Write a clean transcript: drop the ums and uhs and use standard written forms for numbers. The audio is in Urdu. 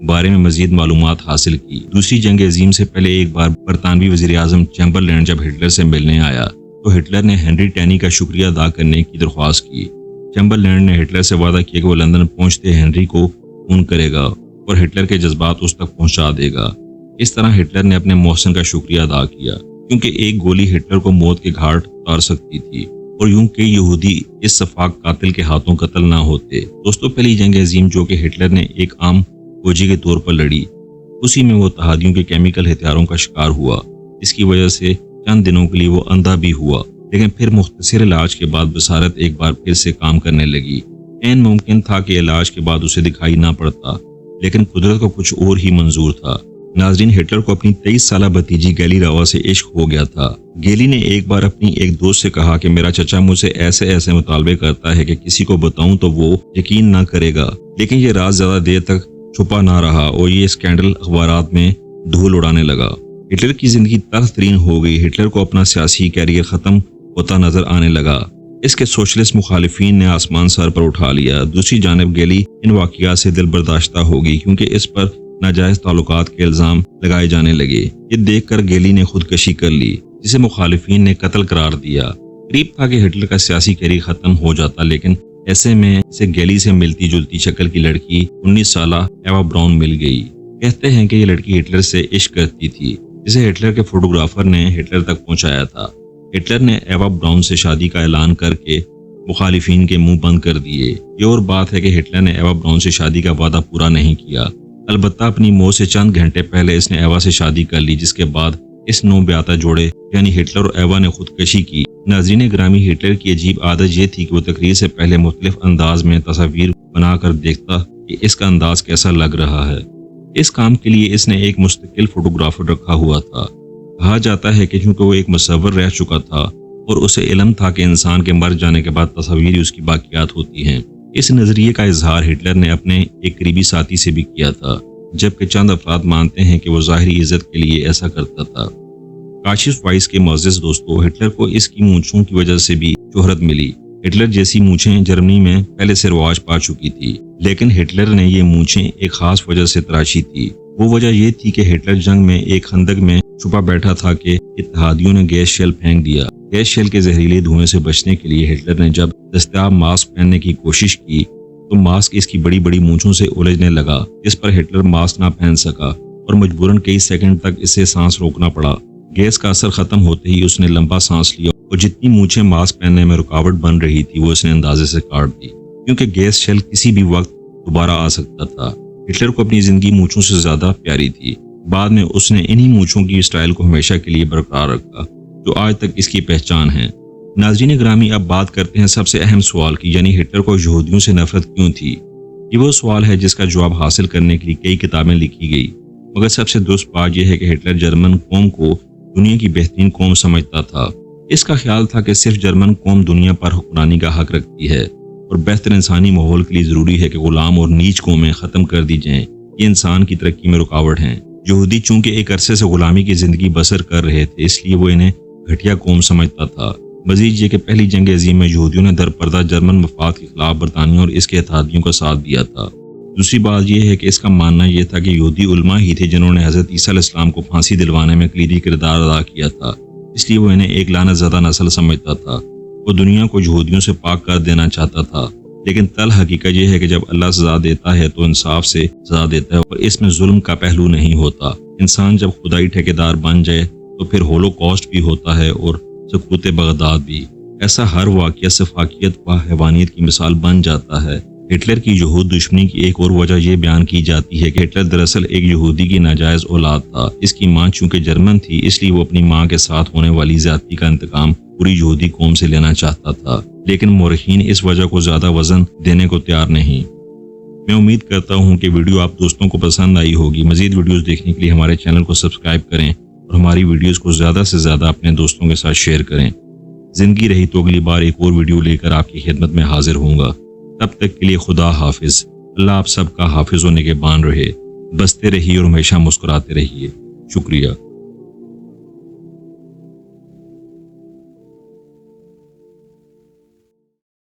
بارے میں مزید معلومات حاصل کی۔ دوسری جنگ عظیم سے پہلے ایک بار برطانوی وزیر اعظم چیمبرلین جب ہٹلر سے ملنے آیا تو ہٹلر نے ہنری ٹینی کا شکریہ ادا کرنے کی درخواست کی۔ چیمبرلین نے ہٹلر سے وعدہ کیا کہ وہ لندن پہنچتے ہنری کو فون کرے گا اور ہٹلر کے جذبات اس تک پہنچا دے گا۔ اس طرح ہٹلر نے اپنے محسن کا شکریہ ادا کیا، کیونکہ ایک گولی ہٹلر کو موت کے گھاٹ اتار سکتی تھی اور یوں کہ یہودی اس سفاک قاتل کے ہاتھوں قتل نہ ہوتے۔ دوستو، پہلی جنگ عظیم جو کہ ہٹلر نے ایک عام فوجی کے طور پر لڑی، اسی میں وہ تہادیوں کے کیمیکل ہتھیاروں کا شکار ہوا، اس کی وجہ سے چند دنوں کے لیے وہ اندھا بھی ہوا، لیکن پھر مختصر علاج کے بعد بصارت ایک بار پھر سے کام کرنے لگی۔ عین ممکن تھا کہ علاج کے بعد اسے دکھائی نہ پڑتا، لیکن قدرت کو کچھ اور ہی منظور تھا۔ ناظرین، ہٹلر کو اپنی 23 سالہ بھتیجی گیلی راوا سے عشق ہو گیا تھا۔ گیلی نے ایک بار اپنی ایک دوست سے کہا کہ میرا چچا مجھ سے ایسے مطالبے کرتا ہے کہ کسی کو بتاؤں تو وہ یقین نہ کرے گا، لیکن یہ راز زیادہ دیر تک چھپا نہ رہا اور یہ اسکینڈل اخبارات میں دھول اڑانے لگا۔ ہٹلر کی زندگی تلخ ترین ہو گئی۔ ہٹلر کو اپنا سیاسی کیریئر ختم ہوتا نظر آنے لگا۔ اس کے سوشلسٹ مخالفین نے آسمان سر پر اٹھا لیا۔ دوسری جانب گیلی ان واقعات سے دل برداشتہ ہو گئی، کیونکہ اس پر ناجائز تعلقات کے الزام لگائے جانے لگے۔ یہ دیکھ کر گیلی نے خودکشی کر لی، جسے مخالفین نے قتل قرار دیا۔ قریب تھا کہ ہٹلر کا سیاسی کیریئر ختم ہو جاتا، لیکن ایسے میں اسے گیلی سے ملتی جلتی شکل کی لڑکی 19 سالہ ایوا براؤن مل گئی۔ کہتے ہیں کہ یہ لڑکی ہٹلر سے عشق کرتی تھی، جسے ہٹلر کے فوٹوگرافر نے ہٹلر تک پہنچایا تھا۔ ہٹلر نے ایوا براؤن سے شادی کا اعلان کر کے مخالفین کے منہ بند کر دیے۔ یہ اور بات ہے کہ ہٹلر نے ایوا براؤن سے شادی کا وعدہ پورا نہیں کیا، البتہ اپنی موت سے چند گھنٹے پہلے اس نے ایوا سے شادی کر لی، جس کے بعد اس نو بیاتہ جوڑے یعنی ہٹلر اور ایوا نے خودکشی کی۔ ناظرین گرامی، ہٹلر کی عجیب عادت یہ تھی کہ وہ تقریر سے پہلے مختلف انداز میں تصاویر بنا کر دیکھتا کہ اس کا انداز کیسا لگ رہا ہے۔ اس کام کے لیے اس نے ایک مستقل فوٹوگرافر رکھا ہوا تھا۔ کہا جاتا ہے کہ چونکہ وہ ایک مصور رہ چکا تھا اور اسے علم تھا کہ انسان کے مر جانے کے بعد تصاویر ہی اس کی باقیات ہوتی ہیں۔ اس نظریے کا اظہار ہٹلر نے اپنے ایک قریبی ساتھی سے بھی کیا تھا، جبکہ چند افراد مانتے ہیں کہ وہ ظاہری عزت کے لیے ایسا کرتا تھا۔ کاشف وائس کے معزز دوستو، ہٹلر کو اس کی مونچھوں کی وجہ سے بھی شہرت ملی۔ ہٹلر جیسی مونچھیں جرمنی میں پہلے سے رواج پا چکی تھی، لیکن ہٹلر نے یہ مونچھیں ایک خاص وجہ سے تراشی تھی۔ وہ وجہ یہ تھی کہ ہٹلر جنگ میں ایک خندق میں چھپا بیٹھا تھا کہ اتحادیوں نے گیس شیل پھینک دیا۔ گیس شیل کے زہریلے دھوئیں سے بچنے کے لیے ہٹلر نے جب دستیاب ماسک پہننے کی کوشش کی تو ماسک اس کی بڑی بڑی مونچھوں سے الجھنے لگا، جس پر ہٹلر ماسک نہ پہن سکا اور مجبوراً کئی سیکنڈ تک اسے سانس روکنا پڑا۔ گیس کا اثر ختم ہوتے ہی اس نے لمبا سانس لیا اور جتنی مونچھیں ماسک پہننے میں رکاوٹ بن رہی تھی وہ اس نے اندازے سے کاٹ دی، کیونکہ گیس شیل کسی بھی وقت دوبارہ آ سکتا تھا۔ ہٹلر کو اپنی زندگی مونچھوں سے زیادہ پیاری تھی۔ بعد میں اس نے انہی مونچھوں کی اسٹائل کو ہمیشہ کے لیے برقرار رکھا، جو آج تک اس کی پہچان ہے۔ ناظرین گرامی، اب بات کرتے ہیں سب سے اہم سوال کی، یعنی ہٹلر کو یہودیوں سے نفرت کیوں تھی؟ یہ وہ سوال ہے جس کا جواب حاصل کرنے کے لیے کئی کتابیں لکھی گئی، مگر سب سے درست بات یہ ہے کہ ہٹلر جرمن قوم کو دنیا کی بہترین قوم سمجھتا تھا۔ اس کا خیال تھا کہ صرف جرمن قوم دنیا پر حکمرانی کا حق رکھتی ہے اور بہتر انسانی ماحول کے لیے ضروری ہے کہ غلام اور نیچ قومیں ختم کر دی جائیں، یہ انسان کی ترقی میں رکاوٹ ہیں۔ یہودی چونکہ ایک عرصے سے غلامی کی زندگی بسر کر رہے تھے، اس لیے وہ انہیں گھٹیا قوم سمجھتا تھا۔ مزید یہ کہ پہلی جنگ عظیم میں یہودیوں نے درپردہ جرمن مفاد کے خلاف برطانیہ اور اس کے اتحادیوں کا ساتھ دیا تھا۔ دوسری بات یہ ہے کہ اس کا ماننا یہ تھا کہ یہودی علماء ہی تھے جنہوں نے حضرت عیسیٰ علیہ السلام کو پھانسی دلوانے میں کلیدی کردار ادا کیا تھا، اس لیے وہ انہیں ایک لعنت زدہ نسل سمجھتا تھا۔ وہ دنیا کو یہودیوں سے پاک کر دینا چاہتا تھا، لیکن تلخ حقیقت یہ ہے کہ جب اللہ سزا دیتا ہے تو انصاف سے سزا دیتا ہے اور اس میں ظلم کا پہلو نہیں ہوتا۔ انسان جب خدائی ٹھیکیدار بن جائے تو پھر ہولوکاسٹ بھی ہوتا ہے اور سقوط بغداد بھی۔ ایسا ہر واقعہ سفاکیت و حیوانیت کی مثال بن جاتا ہے۔ ہٹلر کی یہود دشمنی کی ایک اور وجہ یہ بیان کی جاتی ہے کہ ہٹلر دراصل ایک یہودی کی ناجائز اولاد تھا۔ اس کی ماں چونکہ جرمن تھی، اس لیے وہ اپنی ماں کے ساتھ ہونے والی زیادتی کا انتقام پوری یہودی قوم سے لینا چاہتا تھا، لیکن مورخین اس وجہ کو زیادہ وزن دینے کو تیار نہیں۔ میں امید کرتا ہوں کہ ویڈیو آپ دوستوں کو پسند آئی ہوگی۔ مزید ویڈیوز دیکھنے کے لیے ہمارے چینل کو سبسکرائب کریں اور ہماری ویڈیوز کو زیادہ سے زیادہ اپنے دوستوں کے ساتھ شیئر کریں۔ زندگی رہی تو اگلی بار ایک اور ویڈیو لے کر آپ کی خدمت میں حاضر ہوں گا۔ تب تک کے لیے خدا حافظ۔ اللہ آپ سب کا حافظ و نگہبان رہے۔ بستے رہیے اور ہمیشہ مسکراتے رہیے۔ شکریہ۔